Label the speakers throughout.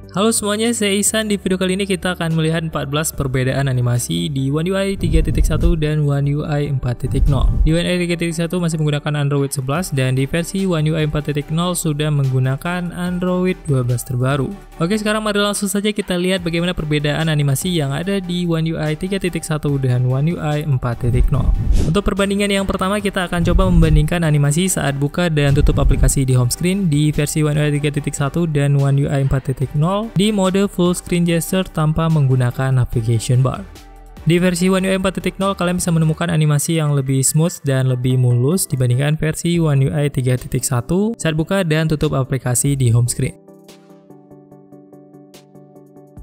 Speaker 1: Halo semuanya, saya Ihsan. Di video kali ini kita akan melihat 14 perbedaan animasi di One UI 3.1 dan One UI 4.0. Di One UI 3.1 masih menggunakan Android 11 dan di versi One UI 4.0 sudah menggunakan Android 12 terbaru. Oke, sekarang mari langsung saja kita lihat bagaimana perbedaan animasi yang ada di One UI 3.1 dan One UI 4.0. Untuk perbandingan yang pertama, kita akan coba membandingkan animasi saat buka dan tutup aplikasi di home screen di versi One UI 3.1 dan One UI 4.0 di mode full screen gesture tanpa menggunakan navigation bar. Di versi One UI 4.0 kalian bisa menemukan animasi yang lebih smooth dan lebih mulus dibandingkan versi One UI 3.1 saat buka dan tutup aplikasi di home screen.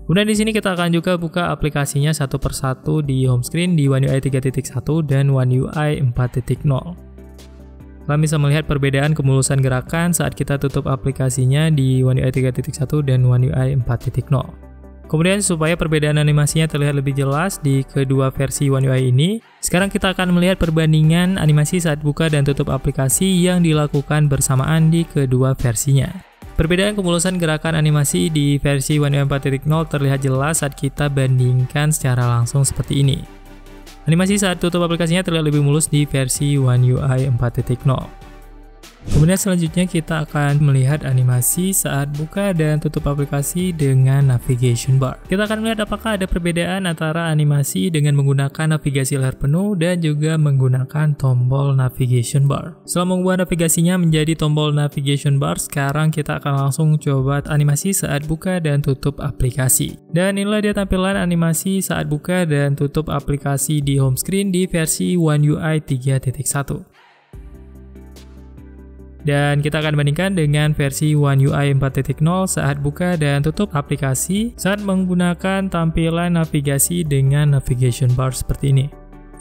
Speaker 1: Kemudian di sini kita akan juga buka aplikasinya satu persatu di home screen di One UI 3.1 dan One UI 4.0. Kalian bisa melihat perbedaan kemulusan gerakan saat kita tutup aplikasinya di One UI 3.1 dan One UI 4.0. Kemudian supaya perbedaan animasinya terlihat lebih jelas di kedua versi One UI ini, sekarang kita akan melihat perbandingan animasi saat buka dan tutup aplikasi yang dilakukan bersamaan di kedua versinya. Perbedaan kemulusan gerakan animasi di versi One UI 4.0 terlihat jelas saat kita bandingkan secara langsung seperti ini. Animasi saat tutup aplikasinya terlihat lebih mulus di versi One UI 4.0. Kemudian selanjutnya kita akan melihat animasi saat buka dan tutup aplikasi dengan navigation bar. Kita akan melihat apakah ada perbedaan antara animasi dengan menggunakan navigasi layar penuh dan juga menggunakan tombol navigation bar. Setelah mengubah navigasinya menjadi tombol navigation bar, sekarang kita akan langsung coba animasi saat buka dan tutup aplikasi. Dan inilah dia tampilan animasi saat buka dan tutup aplikasi di home screen di versi One UI 3.1. Dan kita akan bandingkan dengan versi One UI 4.0 saat buka dan tutup aplikasi saat menggunakan tampilan navigasi dengan navigation bar seperti ini.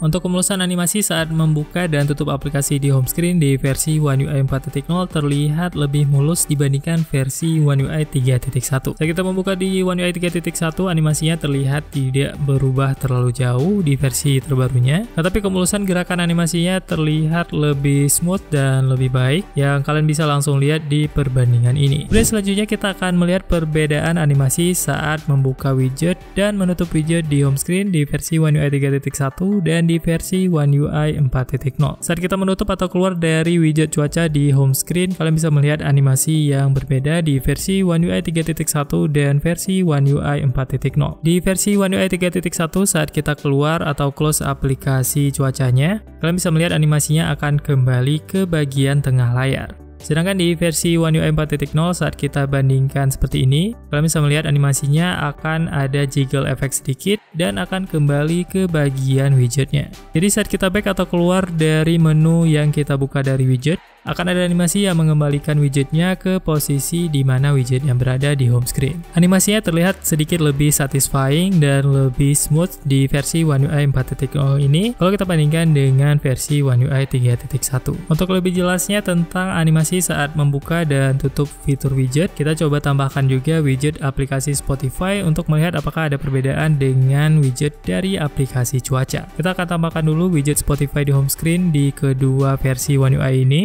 Speaker 1: Untuk kemulusan animasi saat membuka dan tutup aplikasi di home screen di versi One UI 4.0 terlihat lebih mulus dibandingkan versi One UI 3.1. Saat kita membuka di One UI 3.1, animasinya terlihat tidak berubah terlalu jauh di versi terbarunya, tetapi kemulusan gerakan animasinya terlihat lebih smooth dan lebih baik, yang kalian bisa langsung lihat di perbandingan ini. Kemudian selanjutnya kita akan melihat perbedaan animasi saat membuka widget dan menutup widget di home screen di versi One UI 3.1 dan di versi One UI 4.0. Saat kita menutup atau keluar dari widget cuaca di home screen, kalian bisa melihat animasi yang berbeda di versi One UI 3.1 dan versi One UI 4.0. Di versi One UI 3.1 saat kita keluar atau close aplikasi cuacanya, kalian bisa melihat animasinya akan kembali ke bagian tengah layar. Sedangkan di versi One UI 4.0 saat kita bandingkan seperti ini, kalian bisa melihat animasinya akan ada jiggle efek sedikit dan akan kembali ke bagian widgetnya. Jadi saat kita back atau keluar dari menu yang kita buka dari widget, akan ada animasi yang mengembalikan widgetnya ke posisi di mana widget yang berada di home screen. Animasinya terlihat sedikit lebih satisfying dan lebih smooth di versi One UI 4.0 ini kalau kita bandingkan dengan versi One UI 3.1. Untuk lebih jelasnya tentang animasi saat membuka dan tutup fitur widget, kita coba tambahkan juga widget aplikasi Spotify untuk melihat apakah ada perbedaan dengan widget dari aplikasi cuaca. Kita akan tambahkan dulu widget Spotify di home screen di kedua versi One UI ini.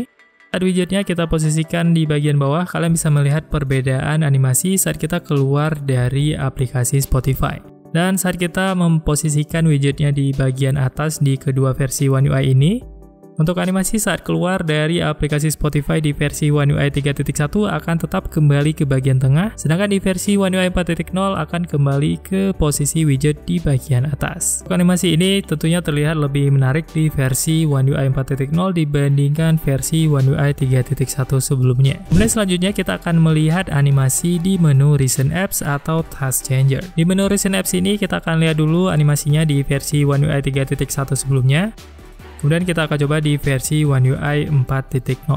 Speaker 1: Saat widgetnya kita posisikan di bagian bawah, kalian bisa melihat perbedaan animasi saat kita keluar dari aplikasi Spotify. Dan saat kita memposisikan widgetnya di bagian atas di kedua versi One UI ini, untuk animasi saat keluar dari aplikasi Spotify di versi One UI 3.1 akan tetap kembali ke bagian tengah, sedangkan di versi One UI 4.0 akan kembali ke posisi widget di bagian atas. Untuk animasi ini tentunya terlihat lebih menarik di versi One UI 4.0 dibandingkan versi One UI 3.1 sebelumnya. Kemudian selanjutnya kita akan melihat animasi di menu Recent Apps atau Task Changer. Di menu Recent Apps ini kita akan lihat dulu animasinya di versi One UI 3.1 sebelumnya. Kemudian kita akan coba di versi One UI 4.0.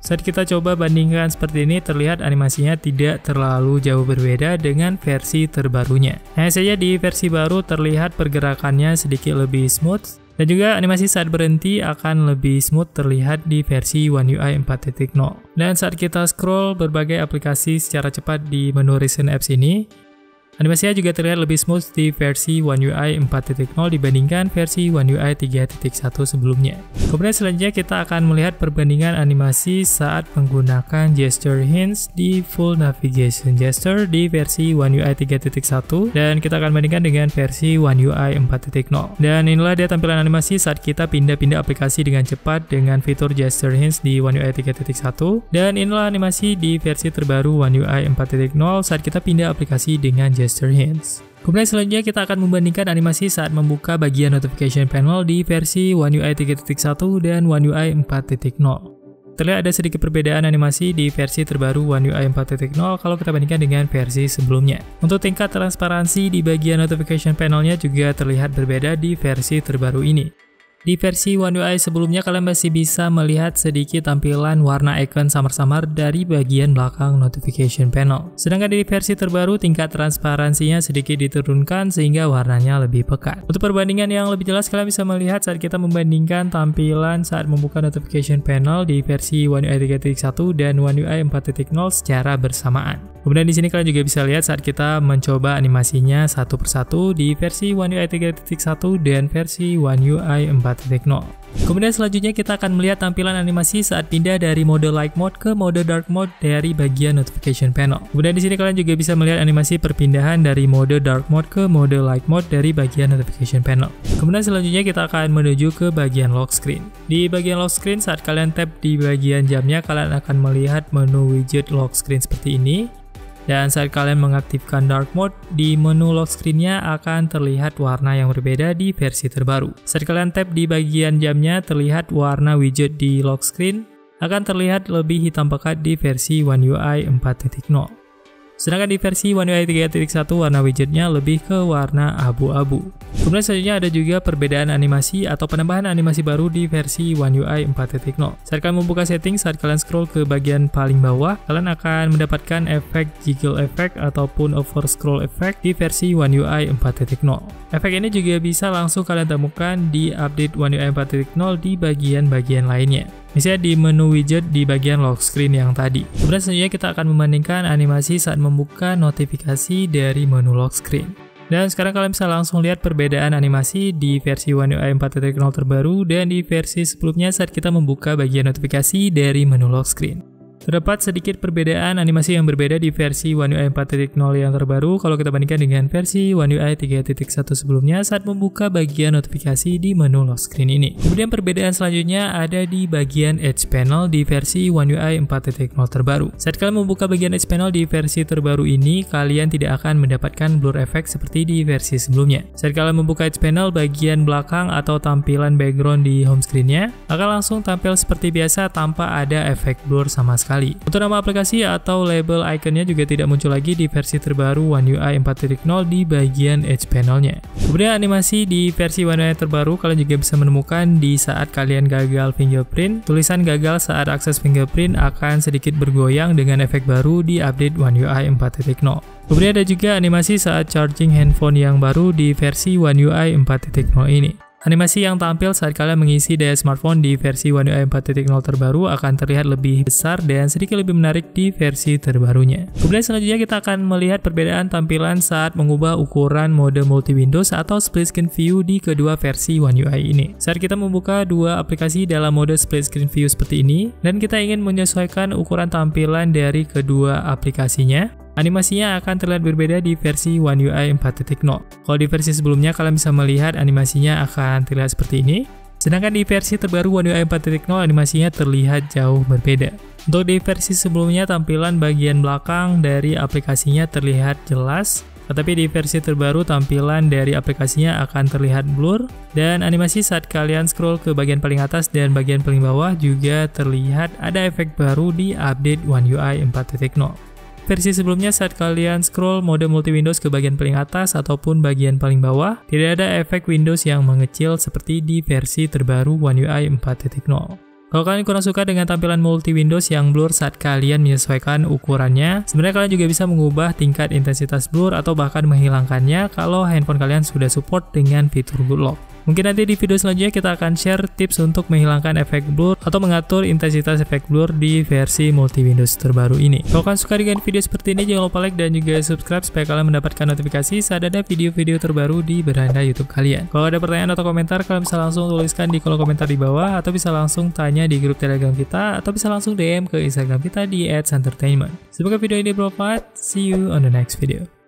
Speaker 1: Saat kita coba bandingkan seperti ini, terlihat animasinya tidak terlalu jauh berbeda dengan versi terbarunya. Hanya saja di versi baru terlihat pergerakannya sedikit lebih smooth, dan juga animasi saat berhenti akan lebih smooth terlihat di versi One UI 4.0. Dan saat kita scroll berbagai aplikasi secara cepat di menu Recent Apps ini, Animasinya juga terlihat lebih smooth di versi One UI 4.0 dibandingkan versi One UI 3.1 sebelumnya. Kemudian selanjutnya kita akan melihat perbandingan animasi saat menggunakan gesture hints di full navigation gesture di versi One UI 3.1 dan kita akan bandingkan dengan versi One UI 4.0. Dan inilah dia tampilan animasi saat kita pindah-pindah aplikasi dengan cepat dengan fitur gesture hints di One UI 3.1 dan inilah animasi di versi terbaru One UI 4.0 saat kita pindah aplikasi dengan gesture hints. Kemudian selanjutnya kita akan membandingkan animasi saat membuka bagian notification panel di versi One UI 3.1 dan One UI 4.0. Terlihat ada sedikit perbedaan animasi di versi terbaru One UI 4.0 kalau kita bandingkan dengan versi sebelumnya. Untuk tingkat transparansi di bagian notification panelnya juga terlihat berbeda di versi terbaru ini. Di versi One UI sebelumnya kalian masih bisa melihat sedikit tampilan warna icon samar-samar dari bagian belakang notification panel. Sedangkan di versi terbaru tingkat transparansinya sedikit diturunkan sehingga warnanya lebih pekat. Untuk perbandingan yang lebih jelas kalian bisa melihat saat kita membandingkan tampilan saat membuka notification panel di versi One UI 3.1 dan One UI 4.0 secara bersamaan. Kemudian di sini kalian juga bisa lihat saat kita mencoba animasinya satu persatu di versi One UI 3.1 dan versi One UI 4.0. Kemudian selanjutnya kita akan melihat tampilan animasi saat pindah dari mode light mode ke mode dark mode dari bagian notification panel. Kemudian di sini kalian juga bisa melihat animasi perpindahan dari mode dark mode ke mode light mode dari bagian notification panel. Kemudian selanjutnya kita akan menuju ke bagian lock screen. Di bagian lock screen saat kalian tap di bagian jamnya kalian akan melihat menu widget lock screen seperti ini. Dan saat kalian mengaktifkan dark mode, di menu lock screen-nya akan terlihat warna yang berbeda di versi terbaru. Saat kalian tap di bagian jamnya, terlihat warna widget di lock screen akan terlihat lebih hitam pekat di versi One UI 4.0. Sedangkan di versi One UI 3.1 warna widgetnya lebih ke warna abu-abu. Kemudian selanjutnya ada juga perbedaan animasi atau penambahan animasi baru di versi One UI 4.0. Saat kalian membuka setting, saat kalian scroll ke bagian paling bawah, kalian akan mendapatkan efek jiggle effect ataupun over scroll effect di versi One UI 4.0. Efek ini juga bisa langsung kalian temukan di update One UI 4.0 di bagian-bagian lainnya. Misalnya di menu widget di bagian lock screen yang tadi. Kemudian selanjutnya kita akan membandingkan animasi saat membuka notifikasi dari menu lock screen. Dan sekarang kalian bisa langsung lihat perbedaan animasi di versi One UI 4.0 terbaru dan di versi sebelumnya saat kita membuka bagian notifikasi dari menu lock screen. Terdapat sedikit perbedaan animasi yang berbeda di versi One UI 4.0 yang terbaru kalau kita bandingkan dengan versi One UI 3.1 sebelumnya saat membuka bagian notifikasi di menu lock screen ini. Kemudian perbedaan selanjutnya ada di bagian Edge Panel di versi One UI 4.0 terbaru. Saat kalian membuka bagian Edge Panel di versi terbaru ini, kalian tidak akan mendapatkan blur effect seperti di versi sebelumnya. Saat kalian membuka Edge Panel, bagian belakang atau tampilan background di home screen-nya akan langsung tampil seperti biasa tanpa ada efek blur sama sekali. Untuk nama aplikasi atau label iconnya juga tidak muncul lagi di versi terbaru One UI 4.0 di bagian Edge Panel-nya. Kemudian animasi di versi One UI terbaru kalian juga bisa menemukan di saat kalian gagal fingerprint. Tulisan gagal saat akses fingerprint akan sedikit bergoyang dengan efek baru di update One UI 4.0. Kemudian ada juga animasi saat charging handphone yang baru di versi One UI 4.0 ini. Animasi yang tampil saat kalian mengisi daya smartphone di versi One UI 4.0 terbaru akan terlihat lebih besar dan sedikit lebih menarik di versi terbarunya. Kemudian selanjutnya kita akan melihat perbedaan tampilan saat mengubah ukuran mode multi-windows atau split screen view di kedua versi One UI ini. Saat kita membuka dua aplikasi dalam mode split screen view seperti ini, dan kita ingin menyesuaikan ukuran tampilan dari kedua aplikasinya, animasinya akan terlihat berbeda di versi One UI 4.0. Kalau di versi sebelumnya kalian bisa melihat animasinya akan terlihat seperti ini. Sedangkan di versi terbaru One UI 4.0 animasinya terlihat jauh berbeda. Untuk di versi sebelumnya tampilan bagian belakang dari aplikasinya terlihat jelas. Tetapi di versi terbaru tampilan dari aplikasinya akan terlihat blur. Dan animasi saat kalian scroll ke bagian paling atas dan bagian paling bawah juga terlihat ada efek baru di update One UI 4.0. Versi sebelumnya saat kalian scroll mode multi-windows ke bagian paling atas ataupun bagian paling bawah, tidak ada efek Windows yang mengecil seperti di versi terbaru One UI 4.0. Kalau kalian kurang suka dengan tampilan multi-windows yang blur saat kalian menyesuaikan ukurannya, sebenarnya kalian juga bisa mengubah tingkat intensitas blur atau bahkan menghilangkannya kalau handphone kalian sudah support dengan fitur Good Lock. Mungkin nanti di video selanjutnya kita akan share tips untuk menghilangkan efek blur atau mengatur intensitas efek blur di versi multi Windows terbaru ini. Kalau kalian suka dengan video seperti ini, jangan lupa like dan juga subscribe supaya kalian mendapatkan notifikasi saat ada video-video terbaru di beranda YouTube kalian. Kalau ada pertanyaan atau komentar, kalian bisa langsung tuliskan di kolom komentar di bawah, atau bisa langsung tanya di grup Telegram kita, atau bisa langsung DM ke Instagram kita di @santertainment. Semoga video ini bermanfaat. See you on the next video.